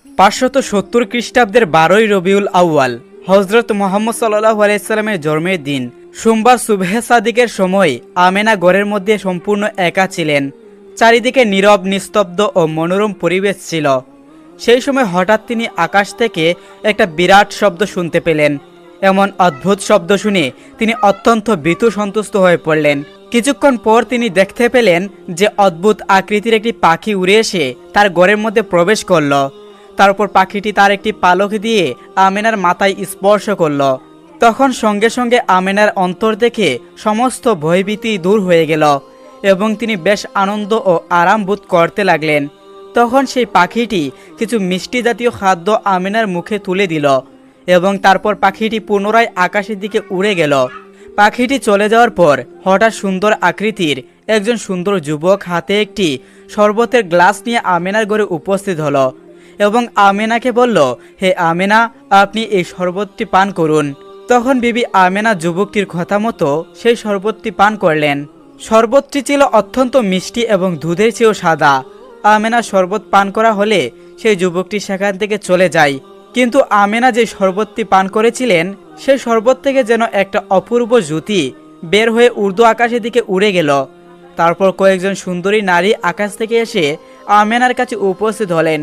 570 খ্রিস্টাব্দের 12ই রবিউল আউয়াল হজরত মুহাম্মদ সাল্লাল্লাহু আলাইহি সাল্লামের জন্মের দিন সোমবার সুবহে সাদিকের সময় আমেনা ঘরের মধ্যে সম্পূর্ণ একা ছিলেন। চারিদিকে নীরব, নিস্তব্ধ ও মনোরম পরিবেশ ছিল। সেই সময় হঠাৎ তিনি আকাশ থেকে একটা বিরাট শব্দ শুনতে পেলেন। এমন অদ্ভুত শব্দ শুনে তিনি অত্যন্ত ভীতু সন্তুষ্ট হয়ে পড়লেন। কিছুক্ষণ পর তিনি দেখতে পেলেন যে অদ্ভুত আকৃতির একটি পাখি উড়ে এসে তার ঘরের মধ্যে প্রবেশ করল। তারপর পাখিটি তার একটি পালক দিয়ে আমেনার মাথায় স্পর্শ করল। তখন সঙ্গে সঙ্গে আমেনার অন্তর দেখে সমস্ত ভয়ভীতি দূর হয়ে গেল এবং তিনি বেশ আনন্দ ও আরাম বোধ করতে লাগলেন। তখন সেই পাখিটি কিছু মিষ্টি জাতীয় খাদ্য আমেনার মুখে তুলে দিল এবং তারপর পাখিটি পুনরায় আকাশের দিকে উড়ে গেল। পাখিটি চলে যাওয়ার পর হঠাৎ সুন্দর আকৃতির একজন সুন্দর যুবক হাতে একটি শরবতের গ্লাস নিয়ে আমেনার ঘরে উপস্থিত হলো এবং আমেনাকে বলল, হে আমেনা, আপনি এই শরবতটি পান করুন। তখন বিবি আমেনা যুবকটির কথা মতো সেই শরবতটি পান করলেন। শরবতটি ছিল অত্যন্ত মিষ্টি এবং দুধের চেয়েও সাদা। আমেনা শরবত পান করা হলে সেই যুবকটি সেখান থেকে চলে যায়। কিন্তু আমেনা যে শরবতটি পান করেছিলেন সেই শরবত থেকে যেন একটা অপূর্ব জ্যোতি বের হয়ে ঊর্ধ্ব আকাশের দিকে উড়ে গেল। তারপর কয়েকজন সুন্দরী নারী আকাশ থেকে এসে আমেনার কাছে উপস্থিত হলেন।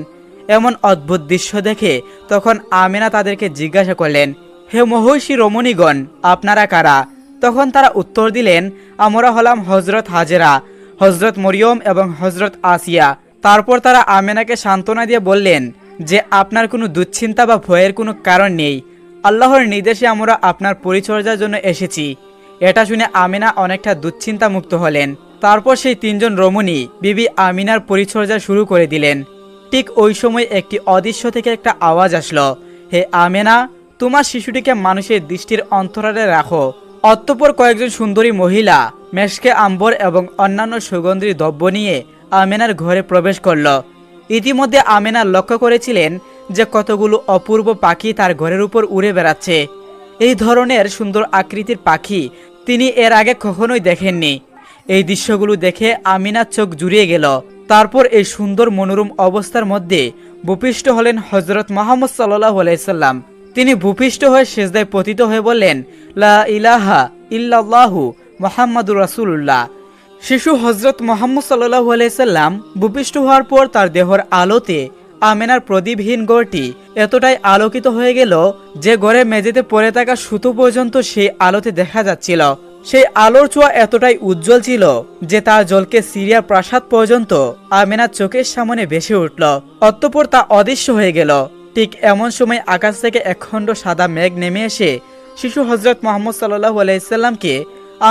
এমন অদ্ভুত দৃশ্য দেখে তখন আমেনা তাদেরকে জিজ্ঞাসা করলেন, হে মহর্ষি রমণীগণ, আপনারা কারা? তখন তারা উত্তর দিলেন, আমরা হলাম হজরত হাজেরা, হজরত মরিয়ম এবং হজরত আসিয়া। তারপর তারা আমেনাকে সান্ত্বনা দিয়ে বললেন যে আপনার কোনো দুশ্চিন্তা বা ভয়ের কোনো কারণ নেই। আল্লাহর নির্দেশে আমরা আপনার পরিচর্যার জন্য এসেছি। এটা শুনে আমিনা অনেকটা দুশ্চিন্তা মুক্ত হলেন। তারপর সেই তিনজন রমণী বিবি আমিনার পরিচর্যা শুরু করে দিলেন। ঠিক ওই সময় একটি অদৃশ্য থেকে একটা আওয়াজ আসলো, হে আমেনা, তোমার শিশুটিকে মানুষের দৃষ্টির অন্তরালে রাখো। অতঃপর কয়েকজন সুন্দরী মহিলা মেশকে আম্বর এবং অন্যান্য সুগন্ধি দ্রব্য নিয়ে আমেনার ঘরে প্রবেশ করল। ইতিমধ্যে আমেনা লক্ষ্য করেছিলেন যে কতগুলো অপূর্ব পাখি তার ঘরের উপর উড়ে বেড়াচ্ছে। এই ধরনের সুন্দর আকৃতির পাখি তিনি এর আগে কখনোই দেখেননি। এই দৃশ্যগুলো দেখে আমিনার চোখ জুড়িয়ে গেল। তারপর এই সুন্দর মনোরম অবস্থার মধ্যে ভূপিষ্ঠ হলেন হজরত মুহাম্মদ সাল্লাল্লাহু আলাইহি সাল্লাম। তিনি ভূপিষ্ঠ হয়ে সিজদায় পতিত হয়ে বললেন, লা ইলাহা ইল্লাল্লাহু মুহাম্মাদুর রাসূলুল্লাহ। শিশু হজরত মুহাম্মদ সাল্লাল্লাহু আলাইহি সাল্লাম ভূপিষ্ঠ হওয়ার পর তার দেহর আলোতে আমেনার প্রদীপহীন ঘরটি এতটাই আলোকিত হয়ে গেল যে ঘরে মেঝেতে পড়ে থাকা সুতো পর্যন্ত সেই আলোতে দেখা যাচ্ছিল। সেই আলোর ছোঁয়া এতটাই উজ্জ্বল ছিল যে তার জলকে সিরিয়া প্রাসাদ পর্যন্ত আমেনার চোখের সামনে ভেসে উঠল। অতঃপর তা অদৃশ্য হয়ে গেল। ঠিক এমন সময় আকাশ থেকে একখণ্ড সাদা মেঘ নেমে এসে শিশু হজরত মুহাম্মদ সাল্লাল্লাহু আলাইহি সাল্লামকে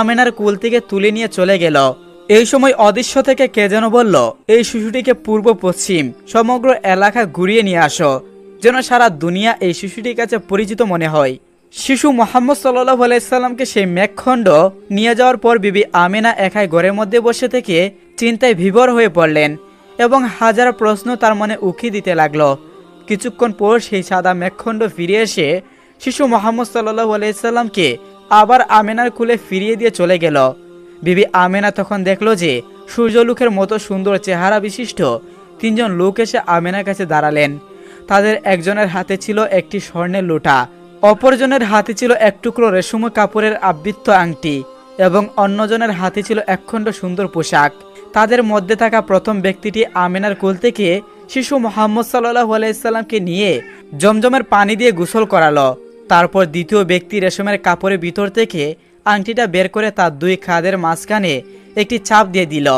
আমেনার কুল থেকে তুলে নিয়ে চলে গেল। এই সময় অদৃশ্য থেকে কে যেন বলল, এই শিশুটিকে পূর্ব পশ্চিম সমগ্র এলাকা ঘুরিয়ে নিয়ে আসো, যেন সারা দুনিয়া এই শিশুটির কাছে পরিচিত মনে হয়। শিশু মুহাম্মদ সাল্লাল্লাহু আলাইহি সাল্লামকে সেই মেঘখণ্ড নিয়ে যাওয়ার পর বিবি আমেনা একাই ঘরের মধ্যে বসে থেকে চিন্তায় বিভোর হয়ে পড়লেন এবং হাজার প্রশ্ন তার মনে উকি দিতে লাগলো। কিছুক্ষণ পর সেই সাদা মেঘখণ্ড ফিরে এসে শিশু মুহাম্মদ সাল্লাল্লাহু আলাইহি সাল্লামকে আবার আমেনার কুলে ফিরিয়ে দিয়ে চলে গেল। বিবি আমেনা তখন দেখল যে সূর্যলোকের মতো সুন্দর চেহারা বিশিষ্ট তিনজন লোক এসে আমেনার কাছে দাঁড়ালেন। তাদের একজনের হাতে ছিল একটি স্বর্ণের লোটা, অপরজনের হাতে ছিল এক টুকরো রেশম কাপড়ের আবৃত আংটি এবং অন্যজনের হাতে ছিল একখণ্ড সুন্দর পোশাক। তাদের মধ্যে থাকা প্রথম ব্যক্তিটি আমেনার কোল থেকে শিশু মুহাম্মদ সাল্লাল্লাহু আলাইহি সাল্লামকে নিয়ে জমজমের পানি দিয়ে গোসল করালো। তারপর দ্বিতীয় ব্যক্তি রেশমের কাপড়ের ভিতর থেকে আংটিটা বের করে তার দুই খাদের মাঝখানে একটি চাপ দিয়ে দিল।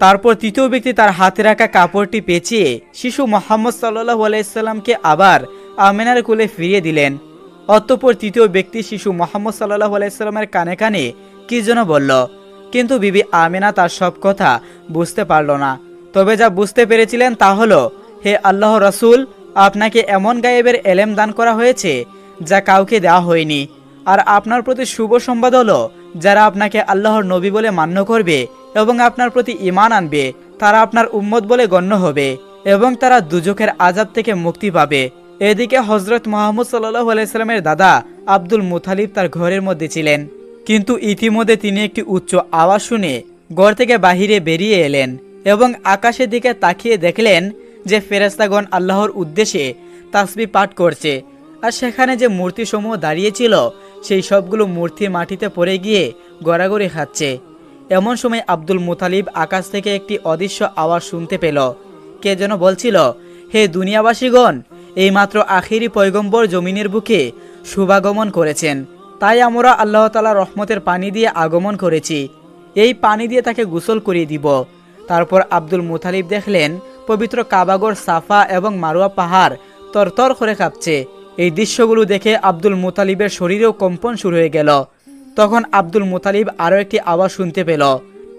তারপর তৃতীয় ব্যক্তি তার হাতে রাখা কাপড়টি পেঁচিয়ে শিশু মুহাম্মদ সাল্লাল্লাহু আলাইহি সাল্লামকে আবার আমেনার কোলে ফিরিয়ে দিলেন। অতঃপর তৃতীয় ব্যক্তি শিশু মুহাম্মদ সাল্লাল্লাহু আলাইহি সাল্লামের কানে কানে কি যেন বলল, কিন্তু বিবি আমেনা তার সব কথা বুঝতে পারল না। তবে যা বুঝতে পেরেছিলেন তা হলো, হে আল্লাহ রাসূল, আপনাকে এমন গায়েবের এলেম দান করা হয়েছে যা কাউকে দেওয়া হয়নি। আর আপনার প্রতি শুভ সংবাদ হলো, যারা আপনাকে আল্লাহর নবী বলে মান্য করবে এবং আপনার প্রতি ঈমান আনবে তারা আপনার উম্মত বলে গণ্য হবে এবং তারা দুজকের আযাব থেকে মুক্তি পাবে। এদিকে হজরত মুহাম্মদ সাল্লাল্লাহু আলাইহি সাল্লামের দাদা আব্দুল মুতালিব তার ঘরের মধ্যে ছিলেন, কিন্তু ইতিমধ্যে তিনি একটি উচ্চ আওয়াজ শুনে ঘর থেকে বাহিরে বেরিয়ে এলেন এবং আকাশের দিকে তাকিয়ে দেখলেন যে ফেরেশতাগণ আল্লাহর উদ্দেশ্যে তাসবিহ পাঠ করছে, আর সেখানে যে মূর্তিসমূহ দাঁড়িয়েছিল সেই সবগুলো মূর্তি মাটিতে পড়ে গিয়ে গড়াগড়ি খাচ্ছে। এমন সময় আব্দুল মুতালিব আকাশ থেকে একটি অদৃশ্য আওয়াজ শুনতে পেল। কে যেন বলছিল, হে দুনিয়াবাসীগণ, এইমাত্র আখিরি পয়গম্বর জমিনের বুকে শুভাগমন করেছেন, তাই আমরা আল্লাহ তাআলার রহমতের পানি দিয়ে আগমন করেছি। এই পানি দিয়ে তাকে গোসল করিয়ে দিব। তারপর আব্দুল মুতালিব দেখলেন পবিত্র কাবাগর সাফা এবং মারোয়া পাহাড় তরতর করে কাঁপছে। এই দৃশ্যগুলো দেখে আব্দুল মুতালিবের শরীরেও কম্পন শুরু হয়ে গেল। তখন আব্দুল মুতালিব আরও একটি আওয়াজ শুনতে পেল।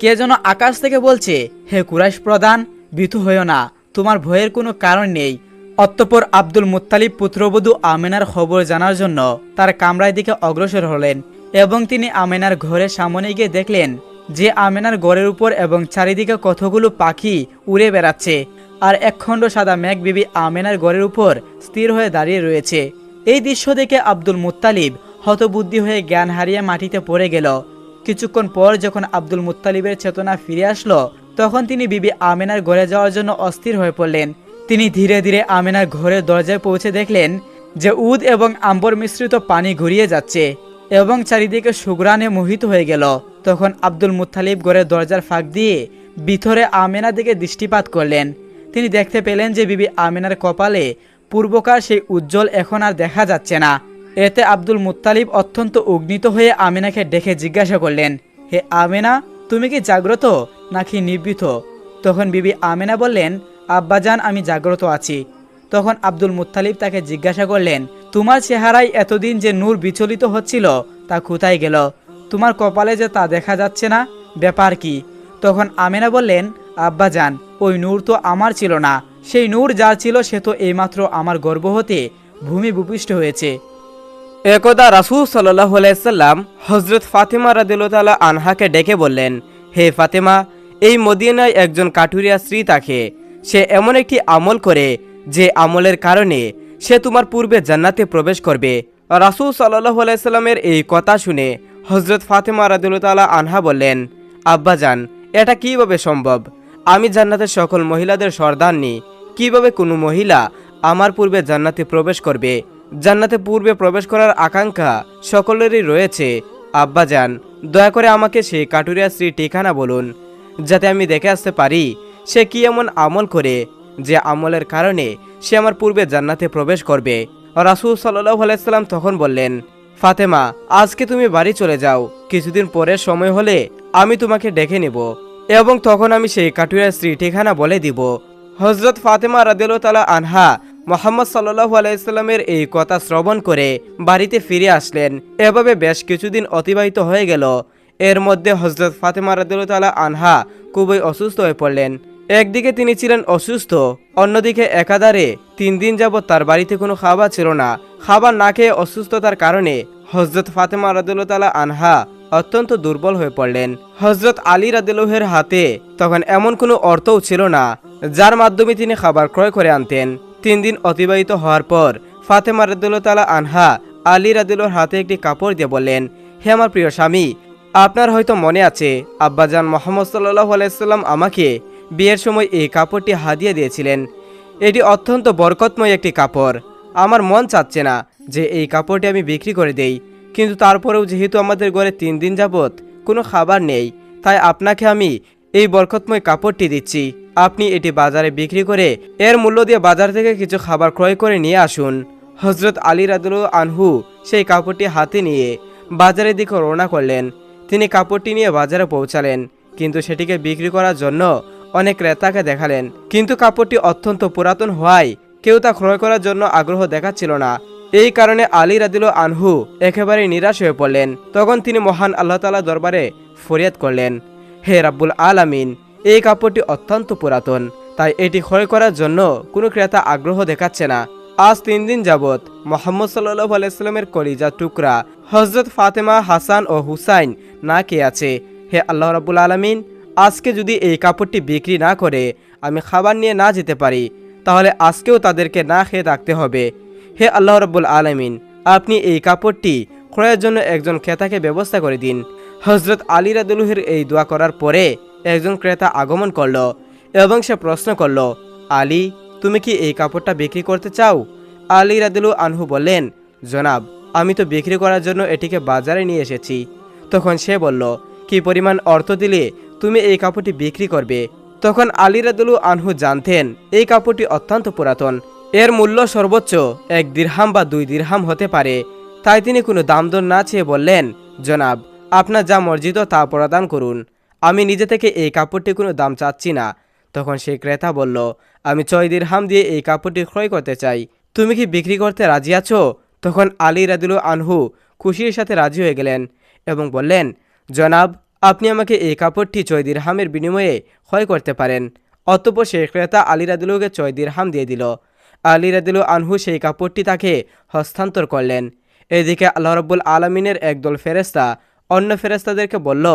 কে যেন আকাশ থেকে বলছে, হে কুরাইশ প্রধান, ভীতু হইও না, তোমার ভয়ের কোনো কারণ নেই। অতঃপর আব্দুল মুত্তালিব পুত্রবধূ আমেনার খবর জানার জন্য তার কামরার দিকে অগ্রসর হলেন এবং তিনি আমেনার ঘরের সামনে গিয়ে দেখলেন যে আমেনার ঘরের উপর এবং চারিদিকে কতগুলো পাখি উড়ে বেড়াচ্ছে, আর একখণ্ড সাদা মেঘ বিবি আমেনার ঘরের উপর স্থির হয়ে দাঁড়িয়ে রয়েছে। এই দৃশ্য দেখে আব্দুল মুত্তালিব হতবুদ্ধি হয়ে জ্ঞান হারিয়ে মাটিতে পড়ে গেল। কিছুক্ষণ পর যখন আব্দুল মুত্তালিবের চেতনা ফিরে আসলো, তখন তিনি বিবি আমেনার ঘরে যাওয়ার জন্য অস্থির হয়ে পড়লেন। তিনি ধীরে ধীরে আমেনার ঘরের দরজায় পৌঁছে দেখলেন যে উদ এবং আম্বর মিশ্রিত পানি ঘুরিয়ে যাচ্ছে এবং চারিদিকে সুঘ্রাণে মোহিত হয়ে গেল। তখন আব্দুল মুত্তালিব ঘরের দরজার ফাঁক দিয়ে ভিতরে আমেনার দিকে দৃষ্টিপাত করলেন। তিনি দেখতে পেলেন যে বিবি আমেনার কপালে পূর্বকার সেই উজ্জ্বল এখন আর দেখা যাচ্ছে না। এতে আব্দুল মুত্তালিব অত্যন্ত উগ্নিত হয়ে আমেনাকে ডেকে জিজ্ঞাসা করলেন, হে আমেনা, তুমি কি জাগ্রত নাকি নিবৃত? তখন বিবি আমেনা বললেন, আব্বাজান, আমি জাগ্রত আছি। তখন আব্দুল মুত্তালিব তাকে জিজ্ঞাসা করলেন, তোমার চেহারায় এতদিন যে নূর বিচলিত হচ্ছিল তা কোথায় গেল? তোমার কপালে যে তা দেখা যাচ্ছে না, ব্যাপার কি? তখন আমেনা বললেন, আব্বাজান, ওই নূর তো আমার ছিল না, সেই নূর যার ছিল সে তো এইমাত্র আমার গর্ভ হতে ভূমি ভূপিষ্ঠ হয়েছে। একদা রাসূল সাল্লাল্লাহু আলাইহি সাল্লাম হযরত ফাতেমা রাদিয়াল্লাহু তাআলা আনহাকে ডেকে বললেন, হে ফাতেমা, এই মদিনায় একজন কাঠুরিয়া স্ত্রী থাকে। সে এমন একটি আমল করে যে আমলের কারণে সে তোমার পূর্বে জান্নাতে প্রবেশ করবে। রাসূল সাল্লাল্লাহু আলাইহি সাল্লামের এই কথা শুনে হযরত ফাতেমা রাদিয়াল্লাহু তাআলা আনহা বললেন, আব্বাজান, এটা কিভাবে সম্ভব? আমি জান্নাতের সকল মহিলাদের সর্দারনি, কিভাবে কোনো মহিলা আমার পূর্বে জান্নাতে প্রবেশ করবে? জান্নাতে পূর্বে প্রবেশ করার আকাঙ্ক্ষা সকলেরই রয়েছে। আব্বাজান, দয়া করে আমাকে সেই কাটুরিয়া স্ত্রীর ঠিকানা বলুন, যাতে আমি দেখে আসতে পারি সে কি এমন আমল করে যে আমলের কারণে সে আমার পূর্বে জান্নাতে প্রবেশ করবে। রাসূল সাল্লাল্লাহু আলাইহি সাল্লাম তখন বললেন, ফাতেমা, আজকে তুমি বাড়ি চলে যাও, কিছুদিন পরের সময় হলে আমি তোমাকে ডেকে নেব এবং তখন আমি সেই কাটুরিয়া স্ত্রীর ঠিকানা বলে দিব। হযরত ফাতেমা রাদিয়াল্লাহু তাআলা আনহা মুহাম্মদ সাল্লাল্লাহু আলাইহি সাল্লামের এই কথা শ্রবণ করে বাড়িতে ফিরে আসলেন। এভাবে বেশ কিছুদিন অতিবাহিত হয়ে গেল। এর মধ্যে হযরত ফাতেমা রাদিয়াল্লাহু তাআলা আনহা খুবই অসুস্থ হয়ে পড়লেন। একদিকে তিনি ছিলেন অসুস্থ, অন্যদিকে একাধারে 3 দিন যাবৎ তার বাড়িতে কোনো খাবার ছিল না। খাবার না খেয়ে অসুস্থতার কারণে হযরত ফাতেমা রাদিয়াল্লাহু তাআলা আনহা অত্যন্ত দুর্বল হয়ে পড়লেন। হযরত আলী রাদিয়াল্লাহু এর হাতে তখন এমন কোনো অর্থও ছিল না যার মাধ্যমে তিনি খাবার ক্রয় করে আনতেন। 3 দিন অতিবাহিত হওয়ার পর ফাতেমা রাদিয়াল্লাহু তাআলা আনহা আলী রাদিয়াল্লাহুর হাতে একটি কাপড় দিয়ে বললেন, হে আমার প্রিয় স্বামী, আপনার হয়তো মনে আছে আব্বাজান মুহাম্মদ সাল্লাল্লাহু আলাইহি সাল্লাম আমাকে বিয়ের সময় এই কাপড়টি হাদিয়া দিয়েছিলেন। এটি অত্যন্ত বরকতময় একটি কাপড়। আমার মন চাচ্ছে না যে এই কাপড়টি আমি বিক্রি করে দেই, কিন্তু তারপরেও যেহেতু আমাদের ঘরে 3 দিন যাবৎ কোনো খাবার নেই, তাই আপনাকে আমি এই বরকতময় কাপড়টি দিচ্ছি। আপনি এটি বাজারে বিক্রি করে এর মূল্য দিয়ে বাজার থেকে কিছু খাবার ক্রয় করে নিয়ে আসুন। হযরত আলী রাদিয়াল্লাহু আনহু সেই কাপড়টি হাতে নিয়ে বাজারের দিকে রওনা করলেন। তিনি কাপড়টি নিয়ে বাজারে পৌঁছালেন, কিন্তু সেটিকে বিক্রি করার জন্য অনেক ক্রেতাকে দেখালেন, কিন্তু কাপড়টি অত্যন্ত পুরাতন হওয়ায় কেউ তা ক্রয় করার জন্য আগ্রহ দেখাচ্ছিল না। এই কারণে আলী রাদিয়াল্লাহু আনহু একেবারে নিরাশ হয়ে পড়লেন। তখন তিনি মহান আল্লাহ তাআলা দরবারে ফরিয়াদ করলেন, হে রাব্বুল আলামিন, এই কাপড়টি অত্যন্ত পুরাতন, তাই এটি ক্রয় করার জন্য কোনো ক্রেতা আগ্রহ দেখাচ্ছে না। আজ 3 দিন যাবৎ মুহাম্মদ সাল্লাল্লাহু আলাইহি সাল্লামের কলিজার টুকরা হযরত ফাতেমা, হাসান ও হুসাইন না খেয়ে আছে। হে আল্লাহ রাব্বুল আলামিন, আজকে যদি এই কাপড়টি বিক্রি না করে আমি খাবার নিয়ে না যেতে পারি, তাহলে আজকেও তাদেরকে না খেয়ে থাকতে হবে। হে আল্লাহ রাব্বুল আলামিন, আপনি এই কাপড়টি ক্রয়ের জন্য একজন ক্রেতাকে ব্যবস্থা করে দিন। হযরত আলী রাদিয়াল্লাহুর এই দোয়া করার পরে একজন ক্রেতা আগমন করল এবং সে প্রশ্ন করল, আলী, তুমি কি এই কাপড়টা বিক্রি করতে চাও? আলী রাদিয়াল্লাহু আনহু বললেন, জনাব, আমি তো বিক্রি করার জন্য এটিকে বাজারে নিয়ে এসেছি। তখন সে বলল, কি পরিমাণ অর্থ দিলে তুমি এই কাপড়টি বিক্রি করবে? তখন আলী রাদিয়াল্লাহু আনহু জানতেন এই কাপড়টি অত্যন্ত পুরাতন, এর মূল্য সর্বোচ্চ 1 দিরহাম বা 2 দিরহাম হতে পারে। তাই তিনি কোনো দাম দর না চেয়ে বললেন, জনাব, আপনার যা মর্জিত তা প্রদান করুন, আমি নিজে থেকে এই কাপড়টি কোনো দাম চাচ্ছি না। তখন সেই ক্রেতা বলল, আমি 6 দিরহাম দিয়ে এই কাপড়টি ক্রয় করতে চাই, তুমি কি বিক্রি করতে রাজি আছো? তখন আলী রাদিয়াল্লাহু আনহু খুশির সাথে রাজি হয়ে গেলেন এবং বললেন, জনাব, আপনি আমাকে এই কাপড়টি 6 দিরহামের বিনিময়ে ক্রয় করতে পারেন। অতঃপর সেই ক্রেতা আলী রাদিয়াল্লাহুকে 6 দিরহাম দিয়ে দিল। আলী রাদিয়াল্লাহু আনহু সেই কাপড়টি তাকে হস্তান্তর করলেন। এদিকে আল্লাহ রাব্বুল আলামিনের একদল ফেরেশতা অন্য ফেরেশতাদেরকে বলল,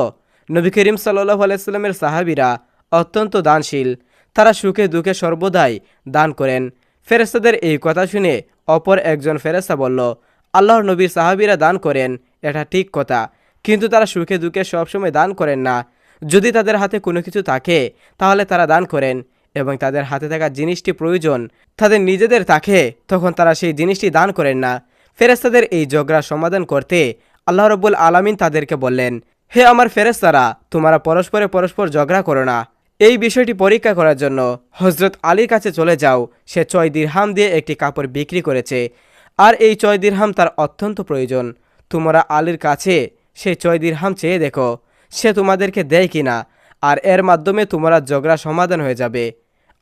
নবী করিম সাল্লাল্লাহু আলাইহি সাল্লামের সাহাবীরা অত্যন্ত দানশীল, তারা সুখে দুঃখে সর্বদাই দান করেন। ফেরেশতাদের এই কথা শুনে অপর একজন ফেরেশতা বলল, আল্লাহর নবীর সাহাবীরা দান করেন, এটা ঠিক কথা, কিন্তু তারা সুখে দুঃখে সবসময় দান করেন না। যদি তাদের হাতে কোনো কিছু থাকে তাহলে তারা দান করেন, এবং তাদের হাতে থাকা জিনিসটি প্রয়োজন তাদের নিজেদের থাকে, তখন তারা সেই জিনিসটি দান করেন না। ফেরেশতাদের এই ঝগড়ার সমাধান করতে আল্লাহ রাব্বুল আলামিন তাদেরকে বললেন, হে আমার ফেরেশতারা, তোমরা পরস্পর ঝগড়া করো না। এই বিষয়টি পরীক্ষা করার জন্য হযরত আলীর কাছে চলে যাও। সে 6 দিরহাম দিয়ে একটি কাপড় বিক্রি করেছে, আর এই 6 দিরহাম তার অত্যন্ত প্রয়োজন। তোমরা আলীর কাছে সেই 6 দিরহাম চেয়ে দেখো সে তোমাদেরকে দেয় কিনা, আর এর মাধ্যমে তোমরা ঝগড়া সমাধান হয়ে যাবে।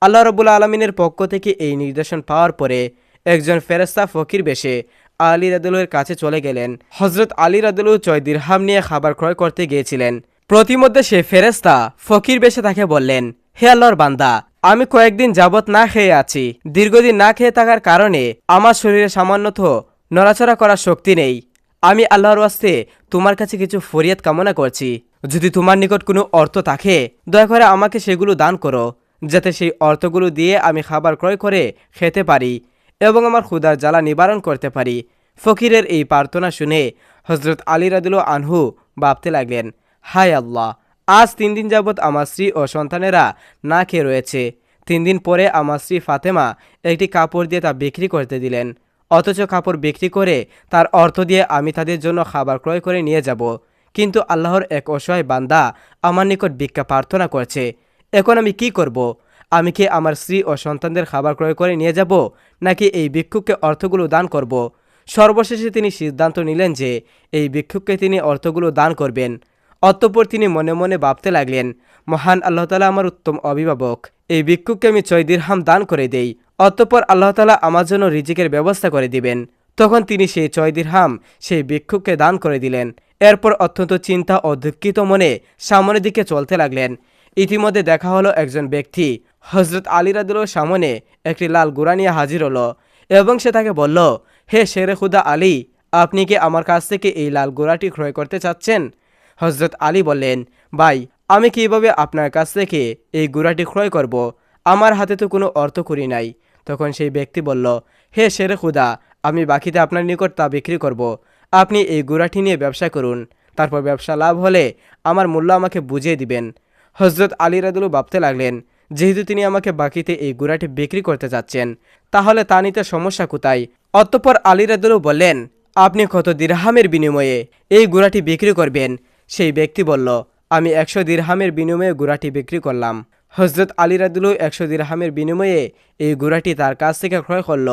আল্লাহ রাব্বুল আলামিনের পক্ষ থেকে এই নির্দেশন পাওয়ার পরে একজন ফেরেশতা ফকির বেশে আলী রাদিয়াল্লাহুর কাছে চলে গেলেন। হযরত আলী রাদিয়াল্লাহু 6 দিরহাম নিয়ে খাবার ক্রয় করতে গিয়েছিলেন। প্রতিমধ্যে সে ফেরেশতা ফকির বেশে তাকে বললেন, হে আল্লাহর বান্দা, আমি কয়েকদিন যাবত না খেয়ে আছি। দীর্ঘদিন না খেয়ে থাকার কারণে আমার শরীরে সামান্যত নড়াচড়া করার শক্তি নেই। আমি আল্লাহর ওয়াস্তে তোমার কাছে কিছু ফরিয়াদ কামনা করছি। যদি তোমার নিকট কোনো অর্থ থাকে দয়া করে আমাকে সেগুলো দান করো, যাতে সেই অর্থগুলো দিয়ে আমি খাবার ক্রয় করে খেতে পারি এবং আমার ক্ষুধার জ্বালা নিবারণ করতে পারি। ফকিরের এই প্রার্থনা শুনে হযরত আলী রাদিয়াল্লাহু আনহু ভাবতে লাগলেন, হায় আল্লাহ, আজ 3 দিন যাবৎ আমার স্ত্রী ও সন্তানেরা না খেয়ে রয়েছে। 3 দিন পরে আমার স্ত্রী ফাতেমা একটি কাপড় দিয়ে তা বিক্রি করতে দিলেন, অথচ কাপড় বিক্রি করে তার অর্থ দিয়ে আমি তাদের জন্য খাবার ক্রয় করে নিয়ে যাব। কিন্তু আল্লাহর এক অসহায় বান্দা আমার নিকট ভিক্ষা প্রার্থনা করছে, এখন আমি কি করব? আমি কি আমার স্ত্রী ও সন্তানদের খাবার ক্রয় করে নিয়ে যাব, নাকি এই ভিক্ষুককে অর্থগুলো দান করব? সর্বশেষে তিনি সিদ্ধান্ত নিলেন যে এই ভিক্ষুককে তিনি অর্থগুলো দান করবেন। অতঃপর তিনি মনে মনে ভাবতে লাগলেন, মহান আল্লাহ তাআলা আমার উত্তম অভিভাবক, এই ভিক্ষুককে আমি 6 দিরহাম দান করে দেই, অতঃপর আল্লাহ তাআলা আমার জন্য রিজিকের ব্যবস্থা করে দিবেন। তখন তিনি সেই 6 দিরহাম সেই ভিক্ষুককে দান করে দিলেন। এরপর অত্যন্ত চিন্তা ও দুঃখিত মনে সামনের দিকে চলতে লাগলেন। ইতিমধ্যে দেখা হলো একজন ব্যক্তি হযরত আলী রাদিয়াল্লাহুর সামনে একটি লাল ঘোড়া নিয়ে হাজির হলো এবং সে তাকে বলল, হে শেরে খুদা আলী, আপনি কি আমার কাছ থেকে এই লাল ঘোড়াটি ক্রয় করতে চাচ্ছেন? হযরত আলী বললেন, ভাই, আমি কিভাবে আপনার কাছ থেকে এই ঘোড়াটি ক্রয় করব? আমার হাতে তো কোনো অর্থ করি নাই। তখন সেই ব্যক্তি বলল, হে শেরে খুদা, আমি বাকিতে আপনার নিকট তা বিক্রি করব। আপনি এই ঘোড়াটি নিয়ে ব্যবসা করুন, তারপর ব্যবসা লাভ হলে আমার মূল্য আমাকে বুঝিয়ে দিবেন। হযরত আলী রাদিয়াল্লাহু ভাবতে লাগলেন, যেহেতু তিনি আমাকে বাকিতে এই ঘোড়াটি বিক্রি করতে যাচ্ছেন, তাহলে তা নিতে সমস্যা কোথায়? অতঃপর আলী রাদিয়াল্লাহু বললেন, আপনি কত দিরহামের বিনিময়ে এই ঘোড়াটি বিক্রি করবেন? সেই ব্যক্তি বলল, আমি 100 দিরহামের বিনিময়ে ঘোড়াটি বিক্রি করলাম। হযরত আলী রাদিয়াল্লাহু 100 দিরহামের বিনিময়ে এই ঘোড়াটি তার কাছ থেকে ক্রয় করল।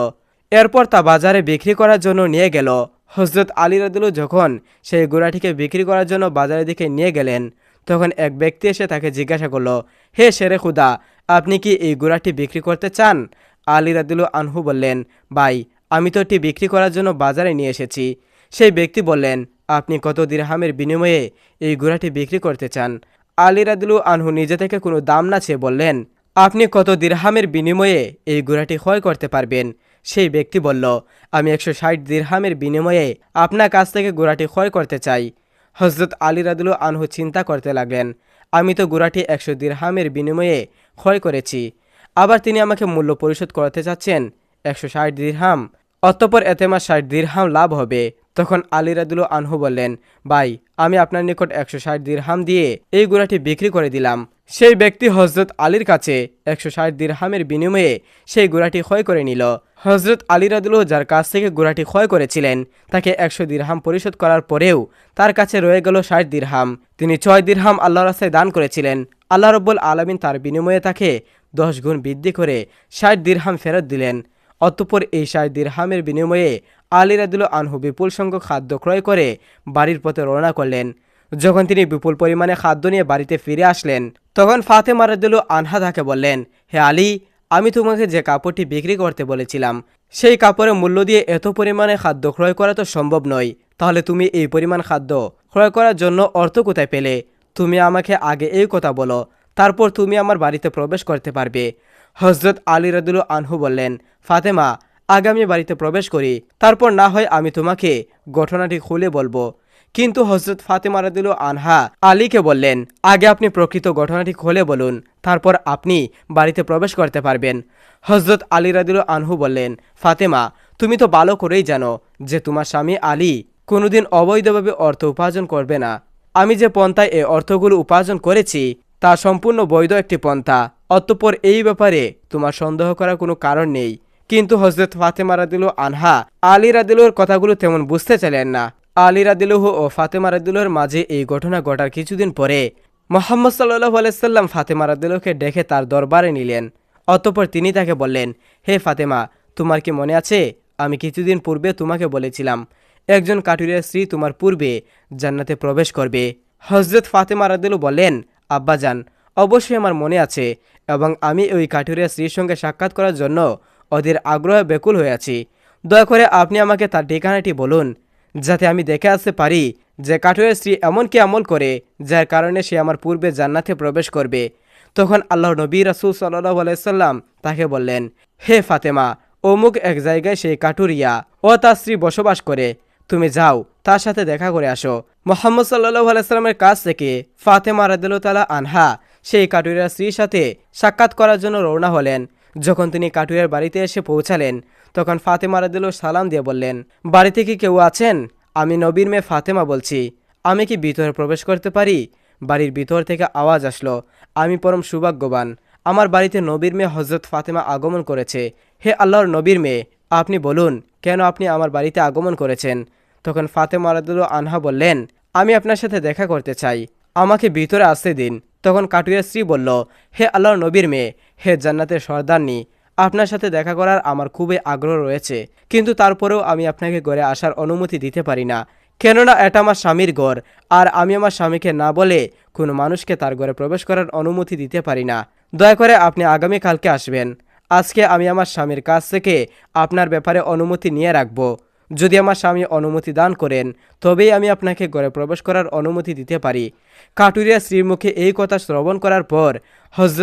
এরপর তা বাজারে বিক্রি করার জন্য নিয়ে গেল। হযরত আলী রাদিয়াল্লাহু যখন সেই ঘোড়াটিকে বিক্রি করার জন্য বাজারের দিকে নিয়ে গেলেন, তখন এক ব্যক্তি এসে তাকে জিজ্ঞাসা করল, হে শেরে খুদা, আপনি কি এই ঘোড়াটি বিক্রি করতে চান? আলী রাদিয়াল্লাহু আনহু বললেন, ভাই, আমি তো এটি বিক্রি করার জন্য বাজারে নিয়ে এসেছি। সেই ব্যক্তি বললেন, আপনি কত দিরহামের বিনিময়ে এই ঘোড়াটি বিক্রি করতে চান? আলী রাদিয়াল্লাহু আনহু নিজে থেকে কোনো দাম না চেয়ে বললেন, আপনি কত দিরহামের বিনিময়ে এই ঘোড়াটি ক্রয় করতে পারবেন? সেই ব্যক্তি বলল, আমি 160 দিরহামের বিনিময়ে আপনার কাছ থেকে ঘোড়াটি ক্রয় করতে চাই। হযরত আলী রাদিয়াল্লাহু আনহু চিন্তা করতে লাগলেন, আমি তো ঘোড়াটি 100 দিরহামের বিনিময়ে ক্রয় করেছি, আবার তিনি আমাকে মূল্য পরিশোধ করতে চাচ্ছেন 160 দিরহাম, অতঃপর এতে আমার 60 দিরহাম লাভ হবে। তখন আলী রাদিয়াল্লাহু আনহু বললেন, ভাই, আমি আপনার নিকট 160 দিরহাম দিয়ে এই ঘোড়াটি বিক্রি করে দিলাম। সেই ব্যক্তি হজরত আলীর কাছে 160 দিরহামের বিনিময়ে সেই ঘোড়াটি ক্রয় করে নিল। হজরত আলী রাদিয়াল্লাহু যার কাছ থেকে ঘোড়াটি ক্রয় করেছিলেন তাকে 100 দিরহাম পরিশোধ করার পরেও তার কাছে রয়ে গেল 60 দিরহাম। তিনি 6 দিরহাম আল্লাহর রাস্তায় দান করেছিলেন। আল্লাহ রাব্বুল আলামিন তার বিনিময়ে তাকে 10 গুণ বৃদ্ধি করে 60 দিরহাম ফেরত দিলেন। অতঃপর এই 60 দিরহামের বিনিময়ে আলী রাদিয়াল্লাহু আনহু বিপুল সংখ্যক খাদ্য ক্রয় করে বাড়ির পথে রওনা করলেন। যখন তিনি বিপুল পরিমাণে খাদ্য নিয়ে বাড়িতে ফিরে আসলেন তখন ফাতেমা রাদিয়াল্লাহু আনহা তাকে বললেন, হে আলী, আমি তোমাকে যে কাপড়টি বিক্রি করতে বলেছিলাম সেই কাপড়ের মূল্য দিয়ে এত পরিমাণে খাদ্য ক্রয় করা তো সম্ভব নয়। তাহলে তুমি এই পরিমাণ খাদ্য ক্রয় করার জন্য অর্থ কোথায় পেলে? তুমি আমাকে আগে এই কথা বলো, তারপর তুমি আমার বাড়িতে প্রবেশ করতে পারবে। হজরত আলী রাদিয়াল্লাহু আনহু বললেন, ফাতেমা, আগে আমি বাড়িতে প্রবেশ করি, তারপর না হয় আমি তোমাকে ঘটনাটি খুলে বলবো। কিন্তু হজরত ফাতেমা রাদিয়াল্লাহু আনহা আলীকে বললেন, আগে আপনি প্রকৃত ঘটনাটি খুলে বলুন, তারপর আপনি বাড়িতে প্রবেশ করতে পারবেন। হজরত আলী রাদিয়াল্লাহু আনহু বললেন, ফাতেমা, তুমি তো ভালো করেই জানো যে তোমার স্বামী আলী কোনোদিন অবৈধভাবে অর্থ উপার্জন করবে না। আমি যে পন্থায় এই অর্থগুলো উপার্জন করেছি তা সম্পূর্ণ বৈধ একটি পন্থা। অতঃপর এই ব্যাপারে তোমার সন্দেহ করার কোনো কারণ নেই। কিন্তু হজরত ফাতেমা রাদিয়াল্লাহু আনহা আলী রাদিয়াল্লাহুর কথাগুলো তেমন বুঝতে চাইলেন না। আলী রাদিয়াল্লাহু ও ফাতেমা রাদিয়াল্লাহুর মাঝে এই ঘটনা ঘটার কিছুদিন পরে মুহাম্মদ সাল্লাল্লাহু আলাইহি সাল্লাম ফাতেমা রাদিয়াল্লাহুকে ডেকে তার দরবারে নিলেন। অতঃপর তিনি তাকে বললেন, হে ফাতেমা, তোমার কি মনে আছে আমি কিছুদিন পূর্বে তোমাকে বলেছিলাম একজন কাঠুরিয়ার স্ত্রী তোমার পূর্বে জান্নাতে প্রবেশ করবে? হজরত ফাতেমা রাদিয়াল্লাহু বললেন, আব্বাজান, অবশ্যই আমার মনে আছে এবং আমি ওই কাঠুরিয়া স্ত্রীর সঙ্গে সাক্ষাৎ করার জন্য ওদের আগ্রহে ব্যাকুল হয়ে আছি। দয়া করে আপনি আমাকে তার ঠিকানাটি বলুন যাতে আমি দেখে আসতে পারি যে কাঠুরিয়া স্ত্রী এমন কি আমল করে যার কারণে সে আমার পূর্বে জান্নাতে প্রবেশ করবে। তখন আল্লাহর নবী রাসূল সাল্লাল্লাহু আলাইহি সাল্লাম তাকে বললেন, হে ফাতেমা, অমুক এক জায়গায় সেই কাঠুরিয়া ও তার স্ত্রী বসবাস করে, তুমি যাও তার সাথে দেখা করে আসো। মুহাম্মদ সাল্লাল্লাহু আলাইহি সাল্লামের কাছ থেকে ফাতেমা রাদিয়াল্লাহু তাআলা আনহা সেই কাঠুরিয়ার স্ত্রীর সাথে সাক্ষাৎ করার জন্য রওনা হলেন। যখন তিনি কাঠুরিয়ার বাড়িতে এসে পৌঁছালেন তখন ফাতেমা রাদিয়াল্লাহু সালাম দিয়ে বললেন, বাড়িতে কি কেউ আছেন? আমি নবীর মেয়ে ফাতেমা বলছি, আমি কি ভিতরে প্রবেশ করতে পারি? বাড়ির ভিতর থেকে আওয়াজ আসলো, আমি পরম সৌভাগ্যবান, আমার বাড়িতে নবীর মেয়ে হজরত ফাতেমা আগমন করেছে। হে আল্লাহর নবীর মেয়ে, আপনি বলুন কেন আপনি আমার বাড়িতে আগমন করেছেন? তখন ফাতেমা রাদিয়াল্লাহু আনহা বললেন, আমি আপনার সাথে দেখা করতে চাই, আমাকে ভিতরে আসতে দিন। তখন কাঠুরিয়ার স্ত্রী বলল, হে আল্লাহর নবীর মেয়ে, হে জান্নাতের সর্দারনী, আপনার সাথে দেখা করার আমার খুবই আগ্রহ রয়েছে, কিন্তু তারপরেও আমি আপনাকে ঘরে আসার অনুমতি দিতে পারি না, কেননা এটা আমার স্বামীর ঘর, আর আমি আমার স্বামীকে না বলে কোনো মানুষকে তার ঘরে প্রবেশ করার অনুমতি দিতে পারি না। দয়া করে আপনি আগামীকালকে আসবেন। আজকে আমি আমার স্বামীর কাছ থেকে আপনার ব্যাপারে অনুমতি নিয়ে রাখব। যদি আমার স্বামী অনুমতি দান করেন তবেই আমি আপনাকে ঘরে প্রবেশ করার অনুমতি দিতে পারি। কাঠুরিয়া স্ত্রীর মুখে এই কথা শ্রবণ করার পর হযরত